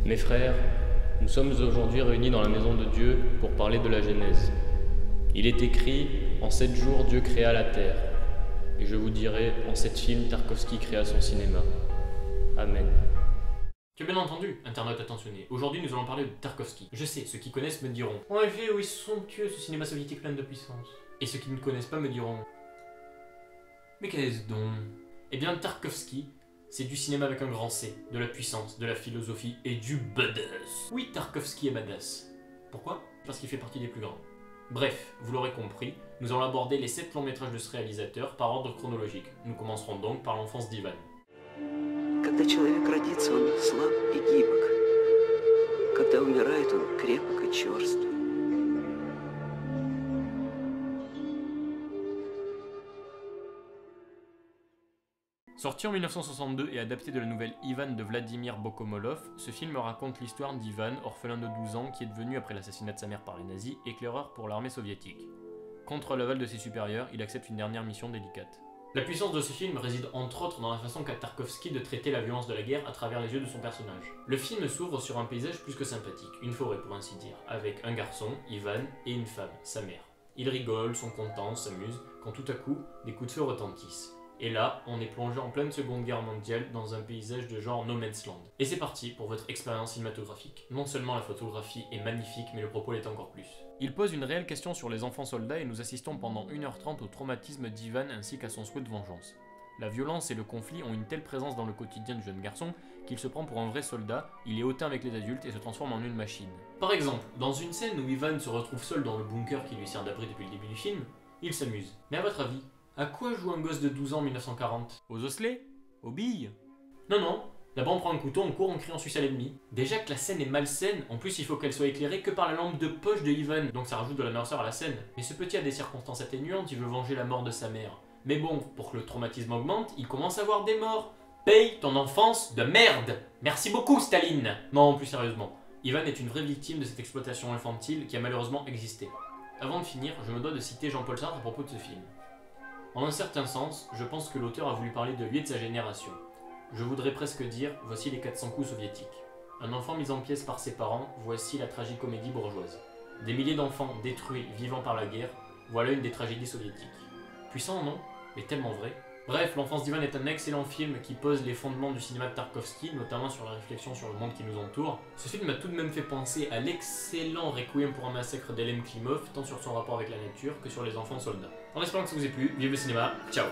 Mes frères, nous sommes aujourd'hui réunis dans la maison de Dieu pour parler de la Genèse. Il est écrit, en 7 jours Dieu créa la terre. Et je vous dirai, en 7 films, Tarkovsky créa son cinéma. Amen. Tu as bien entendu, internaute attentionné. Aujourd'hui, nous allons parler de Tarkovsky. Je sais, ceux qui connaissent me diront « En effet, oui, somptueux ce cinéma soviétique plein de puissance. » Et ceux qui ne connaissent pas me diront « Mais qu'est-ce donc ?» Eh bien, Tarkovsky, c'est du cinéma avec un grand C, de la puissance, de la philosophie et du badass. Oui, Tarkovsky est badass. Pourquoi? Parce qu'il fait partie des plus grands. Bref, vous l'aurez compris, nous allons aborder les 7 longs métrages de ce réalisateur par ordre chronologique. Nous commencerons donc par l'enfance d'Ivan. Когда человек родится, он слаб и гибок. Когда умирает, он крепок и черст. Sorti en 1962 et adapté de la nouvelle Ivan de Vladimir Bokomolov, ce film raconte l'histoire d'Ivan, orphelin de 12 ans, qui est devenu, après l'assassinat de sa mère par les nazis, éclaireur pour l'armée soviétique. Contre l'aval de ses supérieurs, il accepte une dernière mission délicate. La puissance de ce film réside entre autres dans la façon qu'a Tarkovsky de traiter la violence de la guerre à travers les yeux de son personnage. Le film s'ouvre sur un paysage plus que sympathique, une forêt pour ainsi dire, avec un garçon, Ivan, et une femme, sa mère. Ils rigolent, sont contents, s'amusent, quand tout à coup, des coups de feu retentissent. Et là, on est plongé en pleine Seconde Guerre mondiale dans un paysage de genre No Man's Land. Et c'est parti pour votre expérience cinématographique. Non seulement la photographie est magnifique, mais le propos l'est encore plus. Il pose une réelle question sur les enfants soldats et nous assistons pendant 1h30 au traumatisme d'Ivan ainsi qu'à son souhait de vengeance. La violence et le conflit ont une telle présence dans le quotidien du jeune garçon qu'il se prend pour un vrai soldat, il est hautain avec les adultes et se transforme en une machine. Par exemple, dans une scène où Ivan se retrouve seul dans le bunker qui lui sert d'abri depuis le début du film, il s'amuse. Mais à votre avis, à quoi joue un gosse de 12 ans en 1940? Aux osselets? Aux billes? Non, d'abord on prend un couteau, on court, on crie, on suce à l'ennemi. Déjà que la scène est malsaine, en plus il faut qu'elle soit éclairée que par la lampe de poche de Ivan, donc ça rajoute de la noirceur à la scène. Mais ce petit a des circonstances atténuantes, il veut venger la mort de sa mère. Mais bon, pour que le traumatisme augmente, il commence à voir des morts. Paye ton enfance de merde! Merci beaucoup Staline! Non, plus sérieusement, Ivan est une vraie victime de cette exploitation infantile qui a malheureusement existé. Avant de finir, je me dois de citer Jean-Paul Sartre à propos de ce film. En un certain sens, je pense que l'auteur a voulu parler de lui et de sa génération. Je voudrais presque dire, voici les 400 coups soviétiques. Un enfant mis en pièces par ses parents, voici la tragicomédie bourgeoise. Des milliers d'enfants détruits, vivant par la guerre, voilà une des tragédies soviétiques. Puissant, non? Mais tellement vrai. Bref, L'enfance d'Ivan est un excellent film qui pose les fondements du cinéma de Tarkovsky, notamment sur la réflexion sur le monde qui nous entoure. Ce film m'a tout de même fait penser à l'excellent Requiem pour un massacre d'Elem Klimov, tant sur son rapport avec la nature que sur les enfants soldats. En espérant que ça vous ait plu, vive le cinéma, ciao!